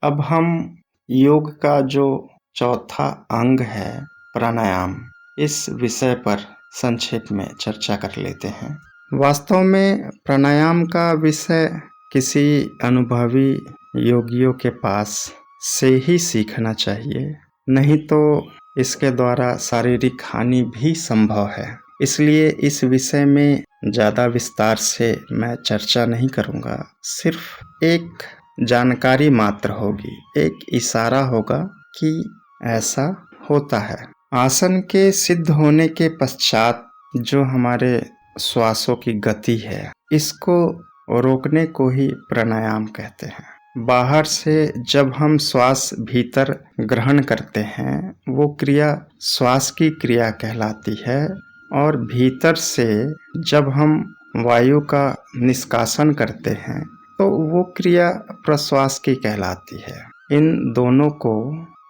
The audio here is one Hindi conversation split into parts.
अब हम योग का जो चौथा अंग है प्राणायाम, इस विषय पर संक्षेप में चर्चा कर लेते हैं। वास्तव में प्राणायाम का विषय किसी अनुभवी योगियों के पास से ही सीखना चाहिए, नहीं तो इसके द्वारा शारीरिक हानि भी संभव है। इसलिए इस विषय में ज़्यादा विस्तार से मैं चर्चा नहीं करूँगा। सिर्फ एक जानकारी मात्र होगी, एक इशारा होगा कि ऐसा होता है। आसन के सिद्ध होने के पश्चात जो हमारे श्वासों की गति है, इसको रोकने को ही प्राणायाम कहते हैं। बाहर से जब हम श्वास भीतर ग्रहण करते हैं, वो क्रिया श्वास की क्रिया कहलाती है, और भीतर से जब हम वायु का निष्कासन करते हैं तो वो क्रिया प्रश्वास की कहलाती है। इन दोनों को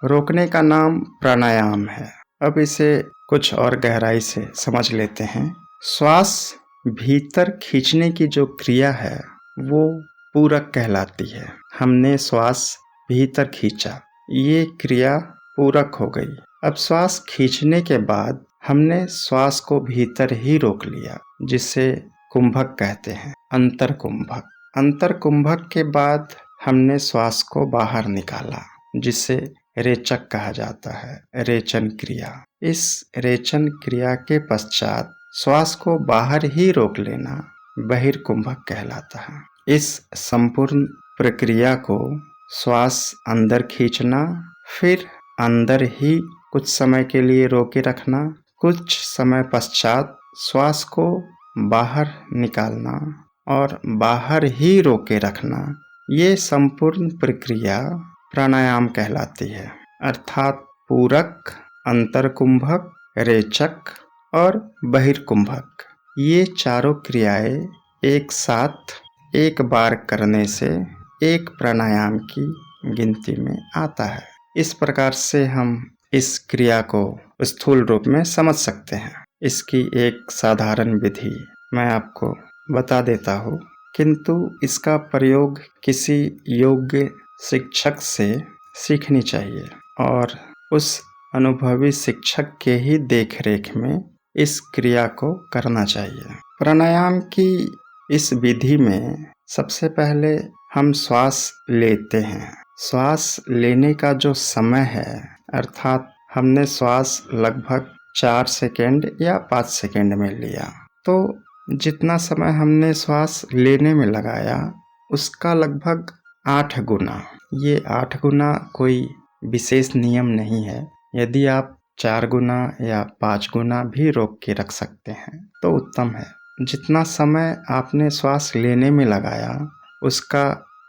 रोकने का नाम प्राणायाम है। अब इसे कुछ और गहराई से समझ लेते हैं। श्वास भीतर खींचने की जो क्रिया है वो पूरक कहलाती है। हमने श्वास भीतर खींचा, ये क्रिया पूरक हो गई। अब श्वास खींचने के बाद हमने श्वास को भीतर ही रोक लिया, जिसे कुंभक कहते हैं, अंतर कुंभक। अंतर कुंभक के बाद हमने श्वास को बाहर निकाला, जिसे रेचक कहा जाता है, रेचन क्रिया। इस रेचन क्रिया के पश्चात श्वास को बाहर ही रोक लेना बहिर्कुंभक कहलाता है। इस संपूर्ण प्रक्रिया को श्वास अंदर खींचना, फिर अंदर ही कुछ समय के लिए रोके रखना, कुछ समय पश्चात श्वास को बाहर निकालना और बाहर ही रोके रखना, ये संपूर्ण प्रक्रिया प्राणायाम कहलाती है। अर्थात पूरक, अंतरकुंभक, रेचक और बहिर्कुंभक, ये चारों क्रियाएं एक साथ एक बार करने से एक प्राणायाम की गिनती में आता है। इस प्रकार से हम इस क्रिया को स्थूल रूप में समझ सकते हैं। इसकी एक साधारण विधि मैं आपको बता देता हूँ, किंतु इसका प्रयोग किसी योग्य शिक्षक से सीखनी चाहिए और उस अनुभवी शिक्षक के ही देखरेख में इस क्रिया को करना चाहिए। प्राणायाम की इस विधि में सबसे पहले हम श्वास लेते हैं। श्वास लेने का जो समय है, अर्थात हमने श्वास लगभग 4 सेकेंड या 5 सेकेंड में लिया, तो जितना समय हमने श्वास लेने में लगाया उसका लगभग 8 गुना। ये 8 गुना कोई विशेष नियम नहीं है। यदि आप 4 गुना या 5 गुना भी रोक के रख सकते हैं तो उत्तम है। जितना समय आपने श्वास लेने में लगाया उसका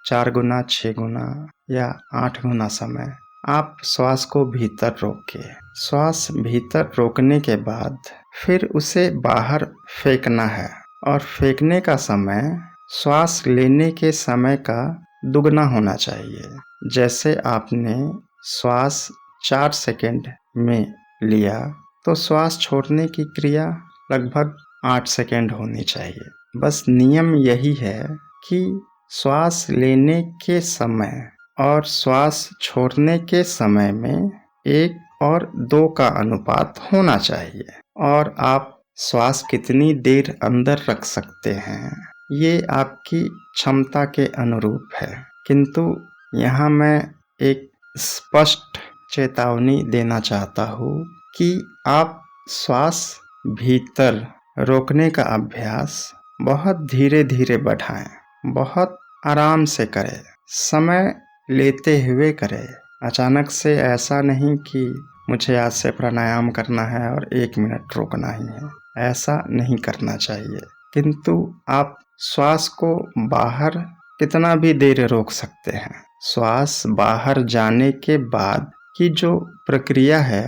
4 गुना, 6 गुना या 8 गुना समय आप श्वास को भीतर रोके। श्वास भीतर रोकने के बाद फिर उसे बाहर फेंकना है, और फेंकने का समय श्वास लेने के समय का दुगना होना चाहिए। जैसे आपने श्वास 4 सेकेंड में लिया तो श्वास छोड़ने की क्रिया लगभग 8 सेकेंड होनी चाहिए। बस नियम यही है कि श्वास लेने के समय और श्वास छोड़ने के समय में 1 और 2 का अनुपात होना चाहिए, और आप श्वास कितनी देर अंदर रख सकते हैं ये आपकी क्षमता के अनुरूप है। किंतु यहाँ मैं एक स्पष्ट चेतावनी देना चाहता हूँ कि आप श्वास भीतर रोकने का अभ्यास बहुत धीरे धीरे बढ़ाएं, बहुत आराम से करें, समय लेते हुए करें। अचानक से ऐसा नहीं कि मुझे आज से प्राणायाम करना है और 1 मिनट रोकना ही है, ऐसा नहीं करना चाहिए। किंतु आप श्वास को बाहर कितना भी देर रोक सकते हैं। श्वास बाहर जाने के बाद की जो प्रक्रिया है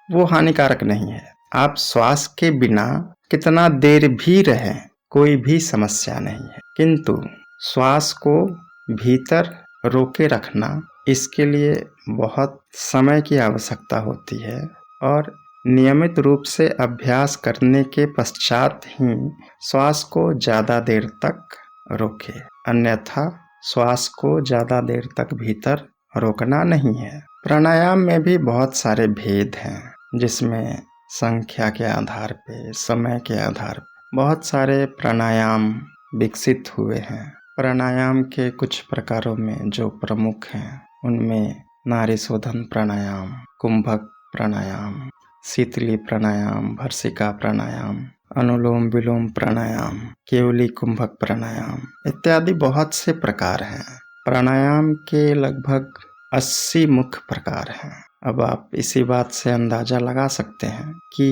वो हानिकारक नहीं है। आप श्वास के बिना कितना देर भी रहें, कोई भी समस्या नहीं है। किंतु श्वास को भीतर रोके रखना, इसके लिए बहुत समय की आवश्यकता होती है, और नियमित रूप से अभ्यास करने के पश्चात ही श्वास को ज़्यादा देर तक रोकें। अन्यथा श्वास को ज़्यादा देर तक भीतर रोकना नहीं है। प्राणायाम में भी बहुत सारे भेद हैं, जिसमें संख्या के आधार पे, समय के आधार पे बहुत सारे प्राणायाम विकसित हुए हैं। प्राणायाम के कुछ प्रकारों में जो प्रमुख हैं, उनमें नाड़ी शोधन प्राणायाम, कुंभक प्राणायाम, शीतली प्राणायाम, भर्सिका प्राणायाम, अनुलोम विलोम प्राणायाम, केवली कुंभक प्राणायाम इत्यादि बहुत से प्रकार हैं। प्राणायाम के लगभग 80 मुख्य प्रकार हैं। अब आप इसी बात से अंदाजा लगा सकते हैं कि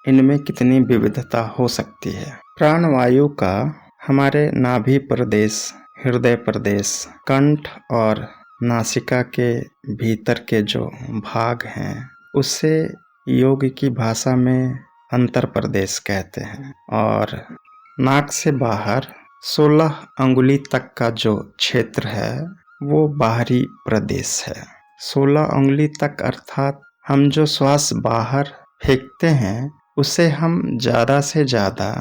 इनमें कितनी विविधता हो सकती है। प्राणवायु का हमारे नाभि प्रदेश, हृदय प्रदेश, कंठ और नासिका के भीतर के जो भाग हैं, उसे योग की भाषा में अंतर प्रदेश कहते हैं। और नाक से बाहर 16 अंगुली तक का जो क्षेत्र है, वो बाहरी प्रदेश है। 16 अंगुली तक अर्थात हम जो श्वास बाहर फेंकते हैं, उसे हम ज़्यादा से ज़्यादा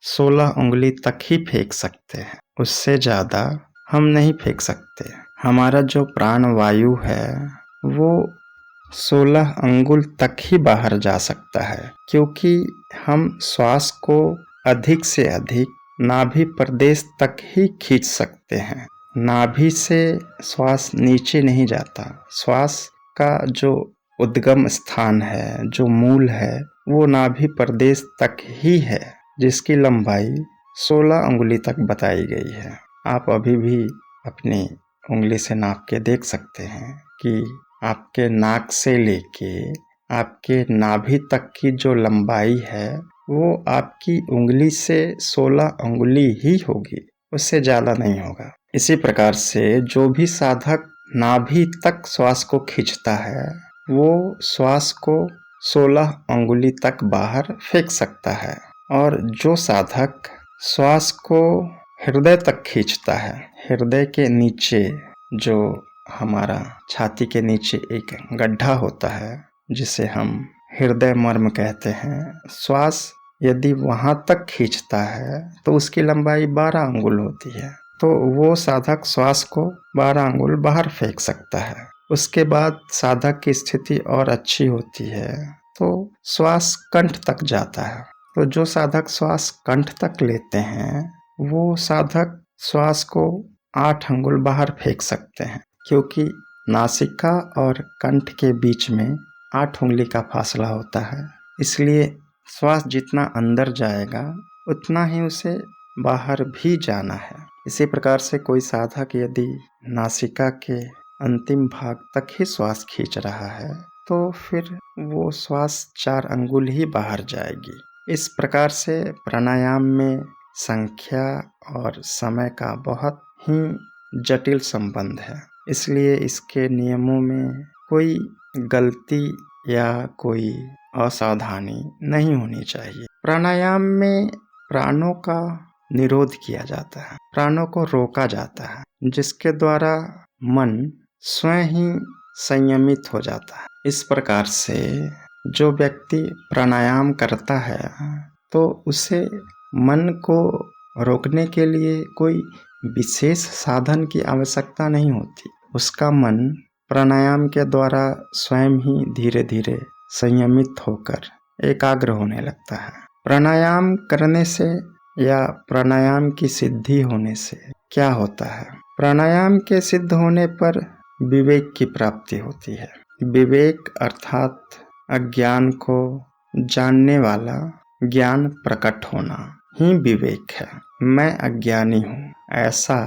16 अंगुली तक ही फेंक सकते हैं, उससे ज़्यादा हम नहीं फेंक सकते। हमारा जो प्राणवायु है वो 16 अंगुल तक ही बाहर जा सकता है, क्योंकि हम श्वास को अधिक से अधिक नाभि प्रदेश तक ही खींच सकते हैं। नाभि से श्वास नीचे नहीं जाता। श्वास का जो उद्गम स्थान है, जो मूल है, वो नाभि प्रदेश तक ही है, जिसकी लंबाई 16 अंगुली तक बताई गई है। आप अभी भी अपनी उंगली से नाप के देख सकते हैं कि आपके नाक से लेके आपके नाभि तक की जो लंबाई है, वो आपकी उंगली से 16 अंगुली ही होगी, उससे ज़्यादा नहीं होगा। इसी प्रकार से जो भी साधक नाभि तक श्वास को खींचता है, वो श्वास को 16 अंगुली तक बाहर फेंक सकता है। और जो साधक श्वास को हृदय तक खींचता है, हृदय के नीचे जो हमारा छाती के नीचे एक गड्ढा होता है, जिसे हम हृदय मर्म कहते हैं, श्वास यदि वहाँ तक खींचता है तो उसकी लंबाई 12 अंगुल होती है। तो वो साधक श्वास को 12 अंगुल बाहर फेंक सकता है। उसके बाद साधक की स्थिति और अच्छी होती है तो श्वास कंठ तक जाता है। तो जो साधक श्वास कंठ तक लेते हैं, वो साधक श्वास को 8 अंगुल बाहर फेंक सकते हैं, क्योंकि नासिका और कंठ के बीच में 8 उंगली का फासला होता है। इसलिए श्वास जितना अंदर जाएगा, उतना ही उसे बाहर भी जाना है। इसी प्रकार से कोई साधक यदि नासिका के अंतिम भाग तक ही श्वास खींच रहा है, तो फिर वो श्वास 4 अंगुल ही बाहर जाएगी। इस प्रकार से प्राणायाम में संख्या और समय का बहुत ही जटिल संबंध है। इसलिए इसके नियमों में कोई गलती या कोई असावधानी नहीं होनी चाहिए। प्राणायाम में प्राणों का निरोध किया जाता है, प्राणों को रोका जाता है, जिसके द्वारा मन स्वयं ही संयमित हो जाता है। इस प्रकार से जो व्यक्ति प्राणायाम करता है, तो उसे मन को रोकने के लिए कोई विशेष साधन की आवश्यकता नहीं होती। उसका मन प्राणायाम के द्वारा स्वयं ही धीरे धीरे संयमित होकर एकाग्र होने लगता है। प्राणायाम करने से या प्राणायाम की सिद्धि होने से क्या होता है? प्राणायाम के सिद्ध होने पर विवेक की प्राप्ति होती है। विवेक अर्थात अज्ञान को जानने वाला ज्ञान प्रकट होना ही विवेक है। मैं अज्ञानी हूँ, ऐसा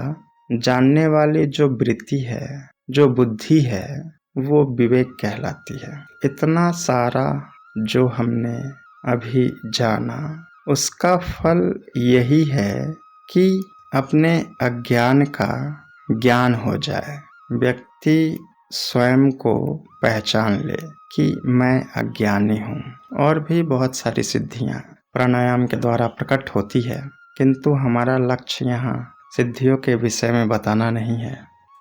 जानने वाली जो वृत्ति है, जो बुद्धि है, वो विवेक कहलाती है। इतना सारा जो हमने अभी जाना, उसका फल यही है कि अपने अज्ञान का ज्ञान हो जाए। व्यक्ति स्वयं को पहचान ले कि मैं अज्ञानी हूँ। और भी बहुत सारी सिद्धियाँ प्राणायाम के द्वारा प्रकट होती है, किंतु हमारा लक्ष्य यहाँ सिद्धियों के विषय में बताना नहीं है।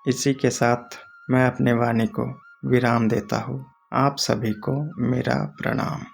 इसी के साथ मैं अपने वाणी को विराम देता हूँ। आप सभी को मेरा प्रणाम।